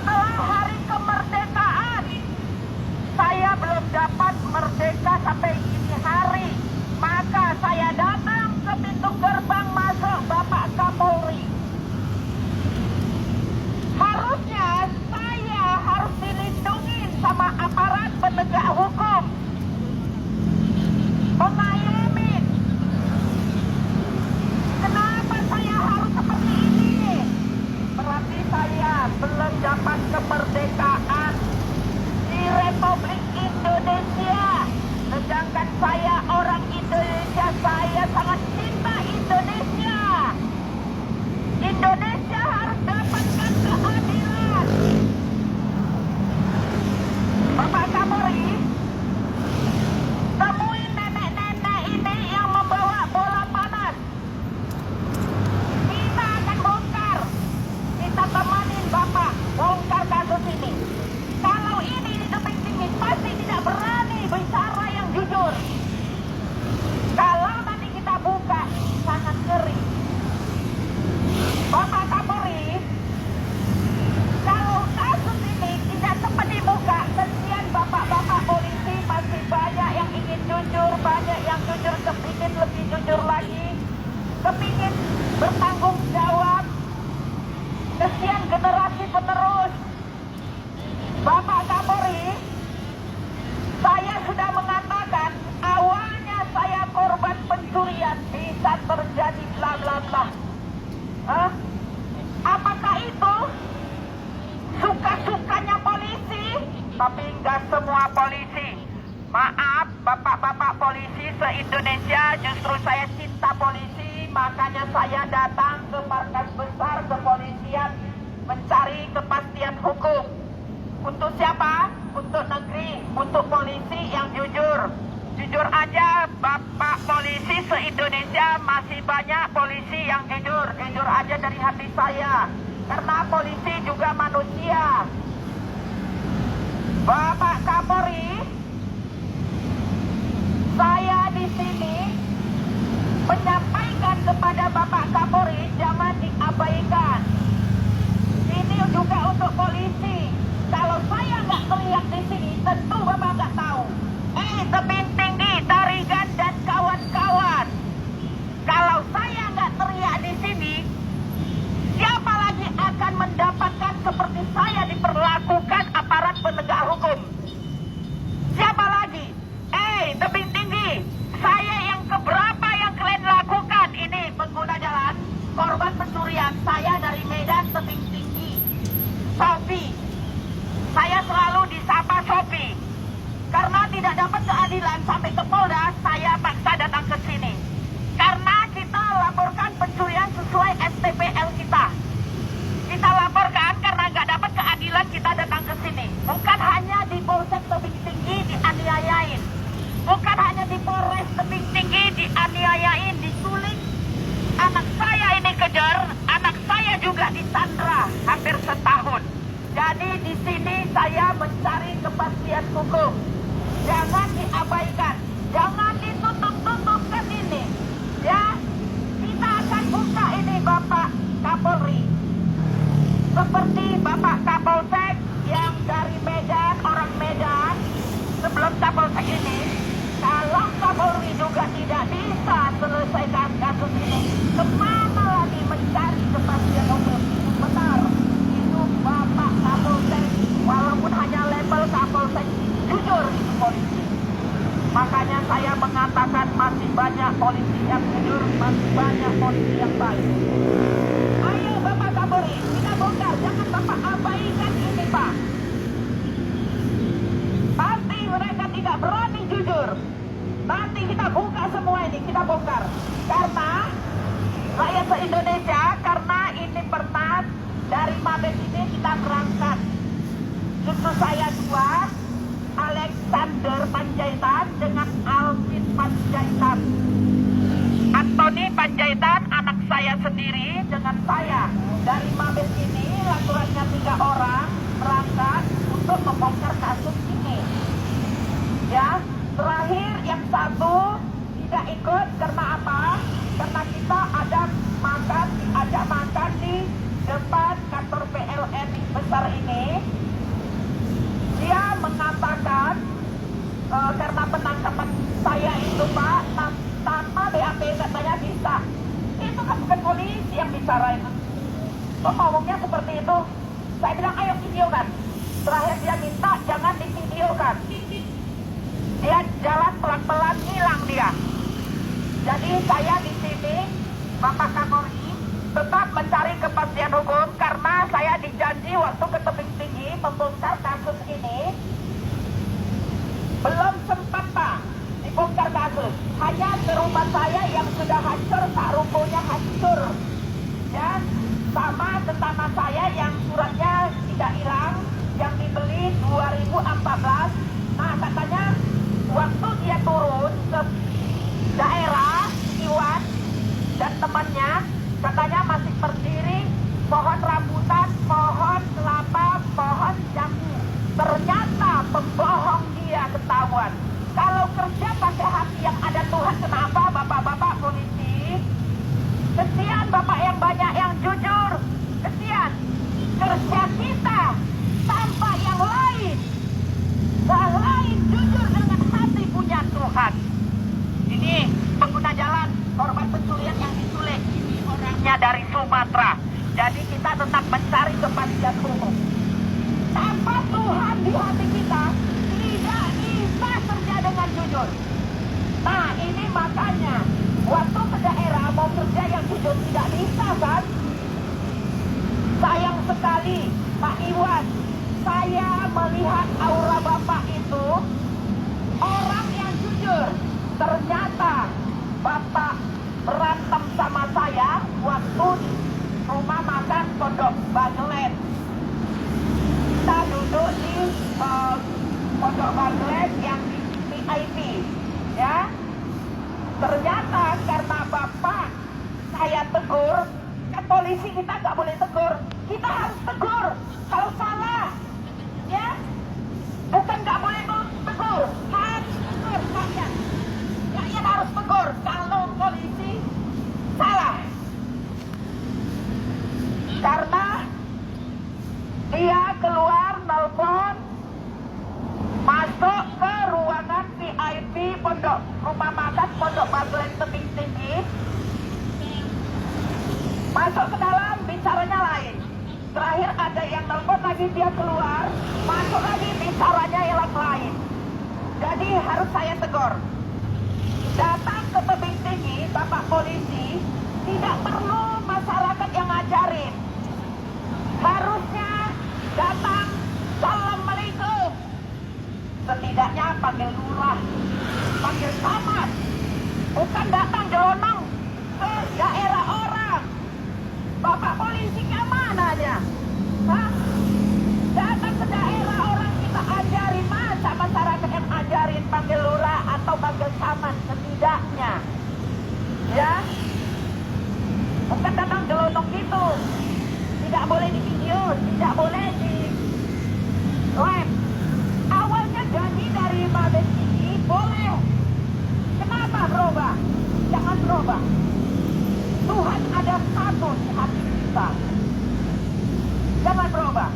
setelah hari kemerdekaan, saya belum dapat merdeka sampai ini hari. Maka saya datang ke pintu gerbang masuk Bapak Kapolri. Harusnya saya harus dilindungi sama aparat penegak hukum, mengayomi. Kenapa saya harus seperti ini? Berarti saya belum dapat kemerdekaan di Republik Indonesia. Sedangkan saya orang Indonesia, saya sangat cinta Indonesia. Indonesia harus dapatkan keadilan. Bapak Kapolri, temuin nenek-nenek ini yang membawa bola panas. Kita akan bongkar. Kita temanin Bapak bongkar kasus ini. Kalau ini di tebing tinggi pasti tidak berani bicara yang jujur. Kalau nanti kita buka, sangat ngeri. Bapak Kapolri, kalau kasus ini tidak cepat dibuka, kesian bapak-bapak polisi, masih banyak yang ingin jujur, banyak yang jujur kepingin lebih jujur lagi, kepingin bertanggung jawab. Kesian generasi penerus. Bapak Kapolri, saya sudah mengatakan awalnya saya korban pencurian, bisa terjadi bla bla bla. Apakah itu suka-sukanya polisi? Tapi enggak semua polisi. Maaf bapak-bapak polisi se-Indonesia, justru saya cinta polisi. Makanya saya datang ke markas besar kepolisian mencari kepastian hukum. Untuk siapa? Untuk negeri, untuk polisi yang jujur. Jujur aja, bapak polisi se-Indonesia masih banyak polisi yang jujur. Jujur aja dari hati saya. Karena polisi juga manusia. Bapak Kapolri, saya di sini menyampaikan kepada Bapak Kapolri jangan diabaikan. Ini juga untuk polisi. Kalau saya nggak teriak di sini, tentu Bapak nggak tahu. Tebing tinggi, Tarigan dan kawan-kawan. Kalau saya nggak teriak di sini, siapa lagi akan mendapatkan seperti saya diperlakukan aparat penegak hukum? Siapa lagi? Tebing tinggi, saya yang keberapa yang kalian lakukan? Ini pengguna jalan, korban pencurian, saya dari Medan, tebing tinggi. Sofi, saya selalu disapa Sofi. Karena tidak dapat keadilan sampai ke Polda, saya paksa datang ke sini. Karena kita laporkan pencurian sesuai STPL kita. Kita laporkan karena nggak dapat keadilan, kita datang ke sini. Bukan hanya di Polsek Tebing Tinggi dianiayain. Bukan hanya di Polres Tebing Tinggi dianiayain, diculik. Anak saya ini kejar, anak saya juga disandra hampir setahun. Jadi di sini saya mencari kepastian hukum. Jangan diabaikan, jangan ditutup-tutupkan ini. Ya, kita akan buka ini Bapak Kapolri. Seperti Bapak Kapolsek yang dari Medan, orang Medan, sebelum Kapolsek ini, kalau Kapolri juga tidak bisa selesaikan kasus ini, kemana lagi mencari kepastian hukum? Benar, itu Bapak Kapolsek, walaupun hanya label Kapolsek, jujur itu polisi. Makanya saya mengatakan masih banyak polisi yang jujur, masih banyak polisi yang baik. Ayo Bapak Kapolri, kita bongkar, jangan Bapak abaikan ini Pak. Pasti mereka tidak berani jujur. Nanti kita buka semua ini, kita bongkar. Karena rakyat se-Indonesia, karena ini pernah dari Mabes ini kita berangkat. Cucu saya dua, Alexander Panjaitan dengan Alvin Panjaitan. Anthony Panjaitan, anak saya sendiri dengan saya. Dari Mabes ini, laturannya 3 orang berangkat untuk membongkar kasus ini. Ya, terakhir yang satu tidak ikut karena apa? Karena kita ada diajak makan di depan kantor PLN besar ini, dia mengatakan karena penangkapan saya itu Pak tanpa BAP katanya bisa. Itu kan bukan polisi yang bicara itu. Kok ngomongnya seperti itu? Saya bilang ayo videokan. Terakhir dia minta jangan divideokan. Dia jalan pelan-pelan hilang dia. Jadi saya di sini, Bapak Kapolri, tetap mencari kepastian hukum karena saya dijanji waktu ke tebing tinggi membongkar kasus ini. Belum sempat Pak dibongkar kasus. Hanya ke rumah saya yang sudah hancur, tak rukonya hancur. Ya, sama ke tanah saya yang suratnya tidak hilang, yang dibeli 2014. Nah katanya waktu dia turun ke daerah Iwan dan temannya, katanya masih berdiri pohon rambutan, pohon kelapa, pohon jambu. Ternyata pembohong dia ketahuan. Kalau kerja pakai hati yang ada Tuhan, kenapa bapak-bapak polisi? Kesian bapak yang banyak yang jujur. Kesian kerja kita tanpa yang lain. Yang lain jujur dengan hati punya Tuhan. Ini pengguna jalan, korban pencurian yang diculik. Ini orangnya dari Sumatera. Jadi kita tetap mencari kepastian hukum. Tanpa Tuhan di hati kita, tidak bisa kerja dengan jujur. Nah ini makanya, waktu ke daerah mau kerja yang jujur tidak bisa kan? Sayang sekali Pak Iwan, saya melihat aura Bapak itu orang yang jujur. Ternyata Bapak berantem sama saya waktu rumah makan Pondok Baglet. Kita duduk di Pondok Baglet yang di VIP, ya. Ternyata karena Bapak saya tegur, kan polisi kita nggak boleh tegur, kita harus tegur kalau salah, ya. Bukan nggak boleh tegur, harus tegur rakyat. Rakyat harus tegur kalau polisi salah. Karena dia keluar nelpon masuk ke ruangan VIP Pondok Rumah Makan Pondok Baglet tebing tinggi, masuk ke dalam bicaranya lain. Terakhir ada yang nelpon lagi, dia keluar masuk lagi bicaranya yang lain. Jadi harus saya tegur. Datang ke tebing tinggi Bapak polisi, tidak perlu masyarakat yang ngajarin. Harusnya datang Assalamualaikum. Setidaknya panggil lurah, panggil camat. Bukan datang jelonong ke daerah orang. Bapak polisi ke mananya? Hah? Datang ke daerah orang kita ajarin, masa masyarakat yang ajarin panggil lurah atau panggil camat setidaknya. Ya? Bukan datang jelonong gitu. Tidak boleh di video, tidak boleh di live. Awalnya janji dari Mabes ini boleh. Kenapa berubah? Jangan berubah. Tuhan ada satu di hati kita. Jangan berubah.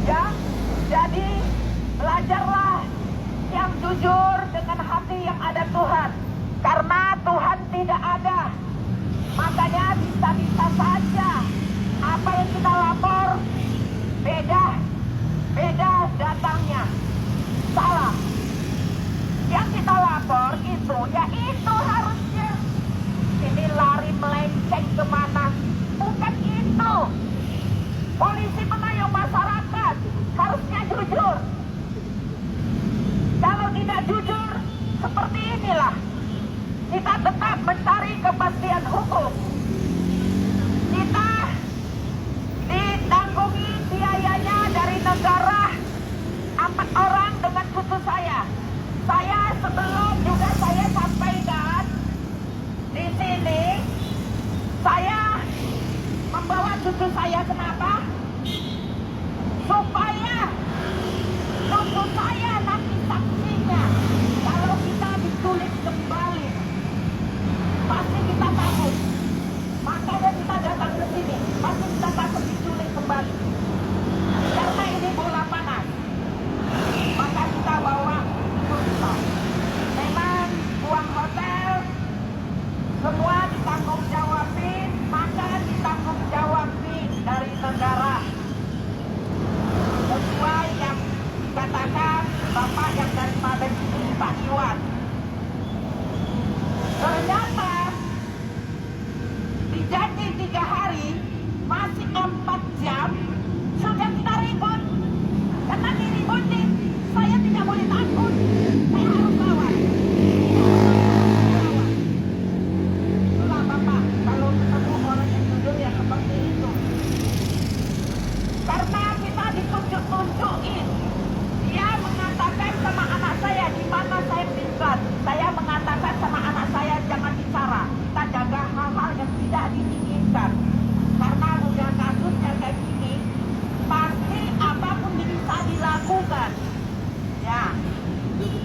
Ya, jadi belajarlah yang jujur dengan hati yang ada Tuhan. Karena Tuhan tidak ada. Makanya bisa-bisa saja apa yang kita lapor beda datangnya, salah. Yang kita lapor itu, ya itu harusnya. Ini lari melenceng kemana? Bukan itu. Polisi pengayom masyarakat harusnya jujur. Kalau tidak jujur, seperti inilah. Kita tetap mencari kepastian hukum. Kita ditanggungi biayanya dari negara 4 orang dengan cucu saya. Saya sebelum juga saya sampaikan di sini, saya membawa cucu saya kenapa? Supaya cucu saya nanti saksinya kalau kita diculik kembali. Pasti kita takut.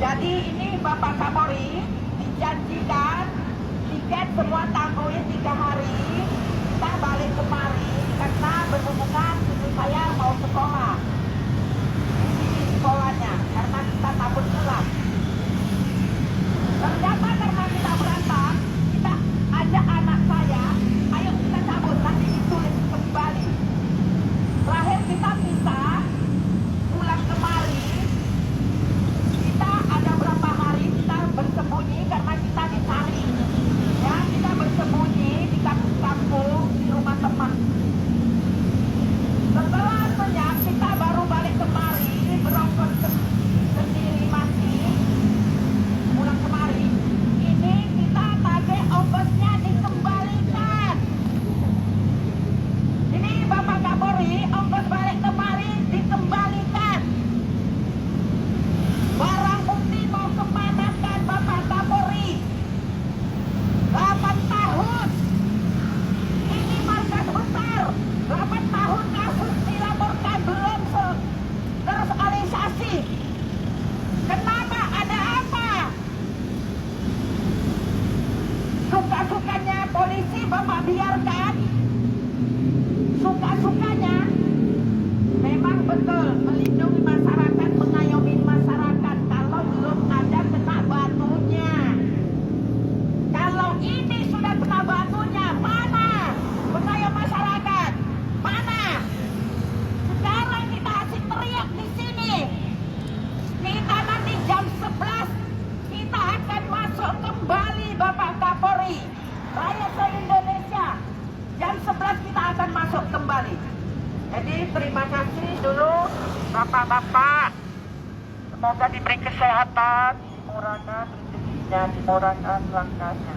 Jadi ini Bapak Kapolri dijanjikan tiket semua tangguhin 3 hari, kita balik kemari karena berhubungan cucu saya mau sekolah di sekolahnya karena kita takut telat. Ternyata karena kita berantem, kita ajak anak saya, ayo kita cabut nanti ditulis kembali. Terakhir kita pisah, pulang kemari, kita ada berapa hari kita bersembunyi karena kita dicari. Ya, kita bersembunyi di kampung-kampung di rumah teman. Setelah senyap kita baru balik kemari, berongkos sendiri masih pulang kemari. Ini kita tagih ongkosnya dikembalikan. Ini Bapak Kapolri, ongkos balik kemari dikembalikan. Barang bukti mau kemanakan Bapak Kapolri? 8 tahun. Ini markas besar. 8 tahun kasus dilaporkan belum tersosialisasi. Kenapa? Ada apa? Suka-sukanya polisi Bapak biarkan. Suka-sukanya memang betul melindungi masyarakat, mengayomi masyarakat kalau belum ada kena batunya. Kalau ini sudah kena batunya, mana mengayomi masyarakat? Mana? Sekarang kita asik teriak di sini. Kita nanti jam 11 kita akan masuk kembali Bapak Kapolri. Rakyat se-Indonesia. Jam 11 kita akan masuk kembali. Jadi terima kasih dulu Bapak-bapak. Semoga diberi kesehatan, dimurahkan rezekinya, dimurahkan langkahnya.